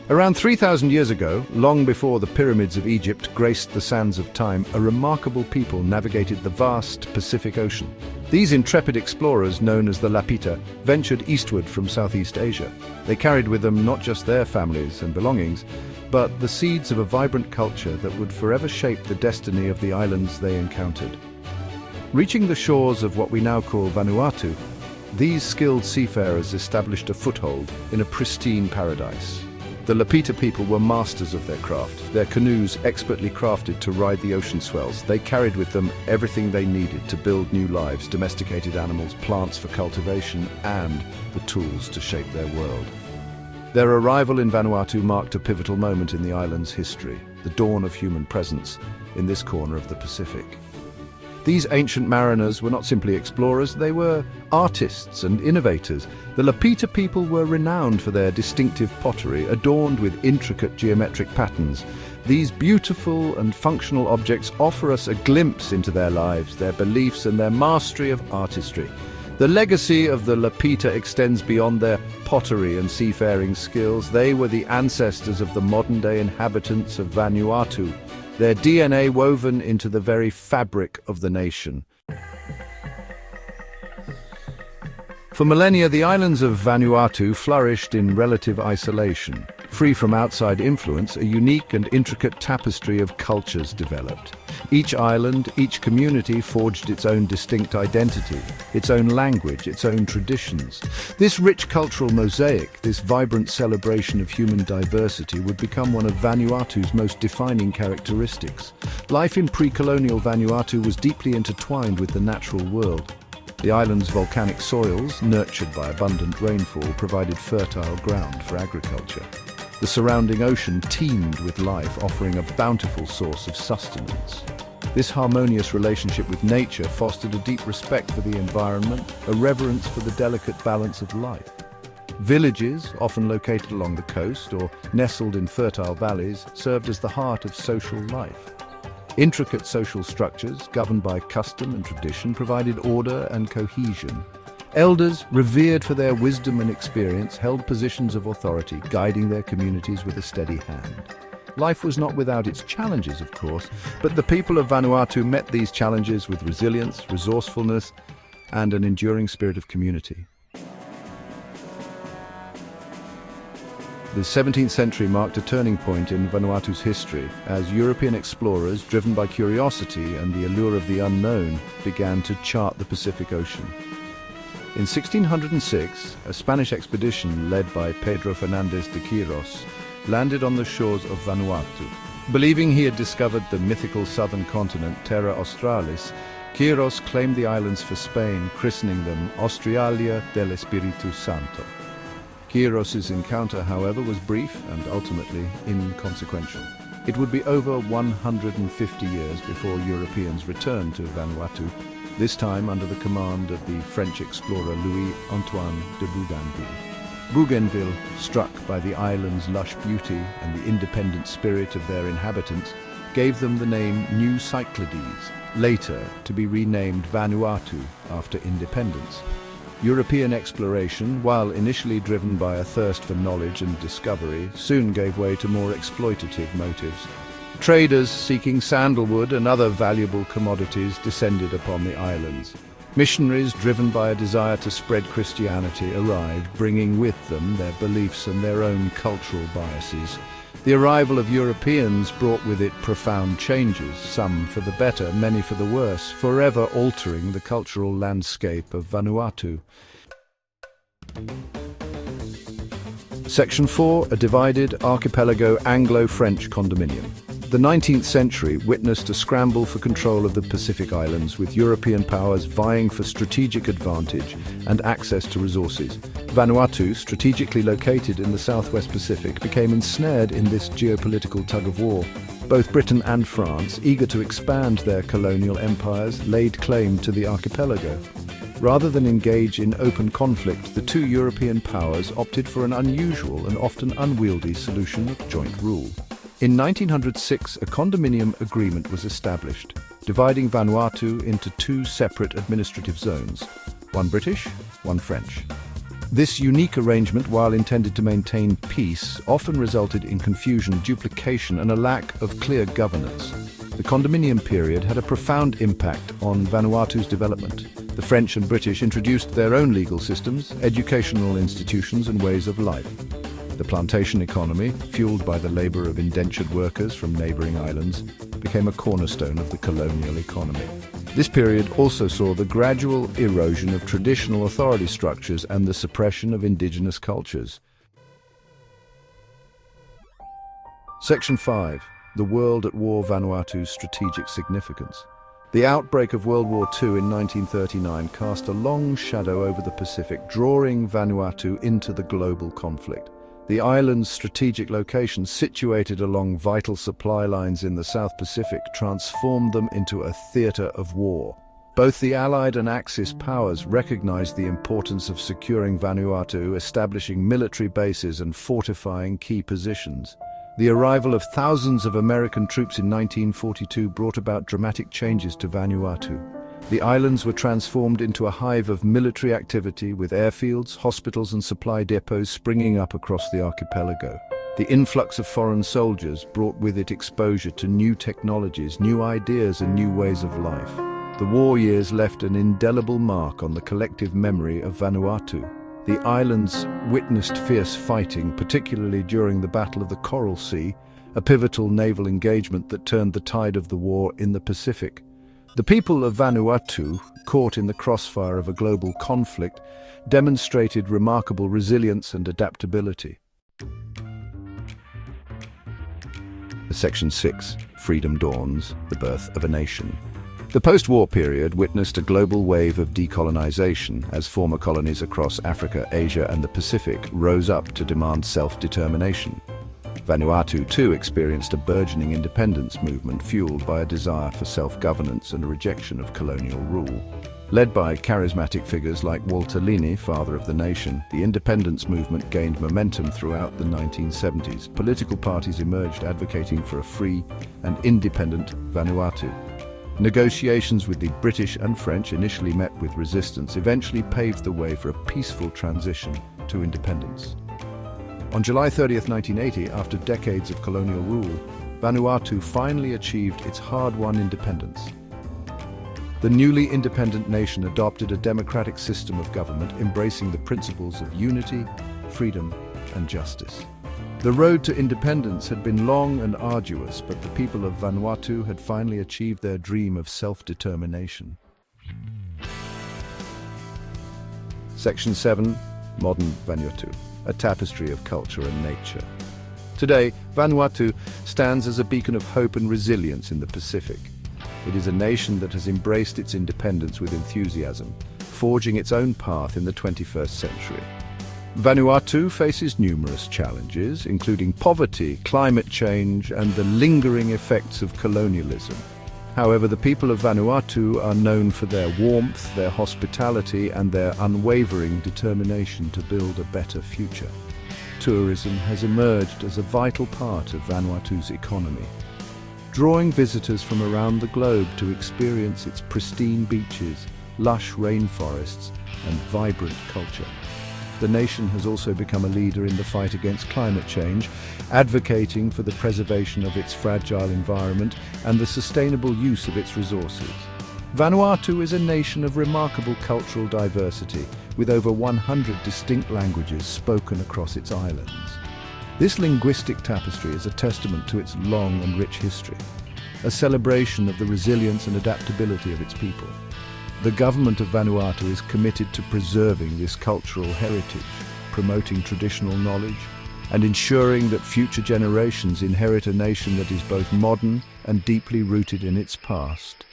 Around 3,000 years ago, long before the pyramids of Egypt graced the sands of time, a remarkable people navigated the vast Pacific Ocean. These intrepid explorers, known as the Lapita, ventured eastward from Southeast Asia. They carried with them not just their families and belongings, but the seeds of a vibrant culture that would forever shape the destiny of the islands they encountered. Reaching the shores of what we now call Vanuatu, these skilled seafarers established a foothold in a pristine paradise. The Lapita people were masters of their craft, their canoes expertly crafted to ride the ocean swells. They carried with them everything they needed to build new lives, domesticated animals, plants for cultivation, and the tools to shape their world. Their arrival in Vanuatu marked a pivotal moment in the island's history, the dawn of human presence in this corner of the Pacific. These ancient mariners were not simply explorers, they were artists and innovators. The Lapita people were renowned for their distinctive pottery, adorned with intricate geometric patterns. These beautiful and functional objects offer us a glimpse into their lives, their beliefs, and their mastery of artistry. The legacy of the Lapita extends beyond their pottery and seafaring skills. They were the ancestors of the modern-day inhabitants of Vanuatu, their DNA woven into the very fabric of the nation. For millennia, the islands of Vanuatu flourished in relative isolation. Free from outside influence, a unique and intricate tapestry of cultures developed. Each island, each community forged its own distinct identity, its own language, its own traditions. This rich cultural mosaic, this vibrant celebration of human diversity, would become one of Vanuatu's most defining characteristics. Life in pre-colonial Vanuatu was deeply intertwined with the natural world. The island's volcanic soils, nurtured by abundant rainfall, provided fertile ground for agriculture. The surrounding ocean teemed with life, offering a bountiful source of sustenance. This harmonious relationship with nature fostered a deep respect for the environment, a reverence for the delicate balance of life. Villages, often located along the coast or nestled in fertile valleys, served as the heart of social life. Intricate social structures, governed by custom and tradition, provided order and cohesion. Elders, revered for their wisdom and experience, held positions of authority, guiding their communities with a steady hand. Life was not without its challenges, of course, but the people of Vanuatu met these challenges with resilience, resourcefulness, and an enduring spirit of community. The 17th century marked a turning point in Vanuatu's history as European explorers, driven by curiosity and the allure of the unknown, began to chart the Pacific Ocean. In 1606, a Spanish expedition led by Pedro Fernández de Quirós landed on the shores of Vanuatu. Believing he had discovered the mythical southern continent, Terra Australis, Quirós claimed the islands for Spain, christening them Australia del Espíritu Santo. Quiros's encounter, however, was brief and ultimately inconsequential. It would be over 150 years before Europeans returned to Vanuatu, this time under the command of the French explorer Louis-Antoine de Bougainville. Bougainville, struck by the island's lush beauty and the independent spirit of their inhabitants, gave them the name New Cyclades, later to be renamed Vanuatu after independence. European exploration, while initially driven by a thirst for knowledge and discovery, soon gave way to more exploitative motives. Traders seeking sandalwood and other valuable commodities descended upon the islands. Missionaries, driven by a desire to spread Christianity, arrived, bringing with them their beliefs and their own cultural biases. The arrival of Europeans brought with it profound changes, some for the better, many for the worse, forever altering the cultural landscape of Vanuatu. Section 4, a divided archipelago Anglo-French condominium. The 19th century witnessed a scramble for control of the Pacific Islands, with European powers vying for strategic advantage and access to resources. Vanuatu, strategically located in the southwest Pacific, became ensnared in this geopolitical tug-of-war. Both Britain and France, eager to expand their colonial empires, laid claim to the archipelago. Rather than engage in open conflict, the two European powers opted for an unusual and often unwieldy solution of joint rule. In 1906, a condominium agreement was established, dividing Vanuatu into two separate administrative zones, one British, one French. This unique arrangement, while intended to maintain peace, often resulted in confusion, duplication, and a lack of clear governance. The condominium period had a profound impact on Vanuatu's development. The French and British introduced their own legal systems, educational institutions, and ways of life. The plantation economy, fueled by the labor of indentured workers from neighboring islands, became a cornerstone of the colonial economy. This period also saw the gradual erosion of traditional authority structures and the suppression of indigenous cultures. Section 5. The World at War: Vanuatu's Strategic Significance. The outbreak of World War II in 1939 cast a long shadow over the Pacific, drawing Vanuatu into the global conflict. The island's strategic location, situated along vital supply lines in the South Pacific, transformed them into a theater of war. Both the Allied and Axis powers recognized the importance of securing Vanuatu, establishing military bases and fortifying key positions. The arrival of thousands of American troops in 1942 brought about dramatic changes to Vanuatu. The islands were transformed into a hive of military activity, with airfields, hospitals, and supply depots springing up across the archipelago. The influx of foreign soldiers brought with it exposure to new technologies, new ideas, and new ways of life. The war years left an indelible mark on the collective memory of Vanuatu. The islands witnessed fierce fighting, particularly during the Battle of the Coral Sea, a pivotal naval engagement that turned the tide of the war in the Pacific. The people of Vanuatu, caught in the crossfire of a global conflict, demonstrated remarkable resilience and adaptability. Section 6. Freedom Dawns: The Birth of a Nation. The post-war period witnessed a global wave of decolonization as former colonies across Africa, Asia, and the Pacific rose up to demand self-determination. Vanuatu, too, experienced a burgeoning independence movement fueled by a desire for self-governance and a rejection of colonial rule. Led by charismatic figures like Walter Lini, father of the nation, the independence movement gained momentum throughout the 1970s. Political parties emerged advocating for a free and independent Vanuatu. Negotiations with the British and French, initially met with resistance, eventually paved the way for a peaceful transition to independence. On July 30, 1980, after decades of colonial rule, Vanuatu finally achieved its hard-won independence. The newly independent nation adopted a democratic system of government, embracing the principles of unity, freedom, and justice. The road to independence had been long and arduous, but the people of Vanuatu had finally achieved their dream of self-determination. Section 7. Modern Vanuatu: A tapestry of culture and nature. Today, Vanuatu stands as a beacon of hope and resilience in the Pacific. It is a nation that has embraced its independence with enthusiasm, forging its own path in the 21st century. Vanuatu faces numerous challenges, including poverty, climate change, and the lingering effects of colonialism. However, the people of Vanuatu are known for their warmth, their hospitality, and their unwavering determination to build a better future. Tourism has emerged as a vital part of Vanuatu's economy, drawing visitors from around the globe to experience its pristine beaches, lush rainforests, and vibrant culture. The nation has also become a leader in the fight against climate change, advocating for the preservation of its fragile environment and the sustainable use of its resources. Vanuatu is a nation of remarkable cultural diversity, with over 100 distinct languages spoken across its islands. This linguistic tapestry is a testament to its long and rich history, a celebration of the resilience and adaptability of its people. The government of Vanuatu is committed to preserving this cultural heritage, promoting traditional knowledge, and ensuring that future generations inherit a nation that is both modern and deeply rooted in its past.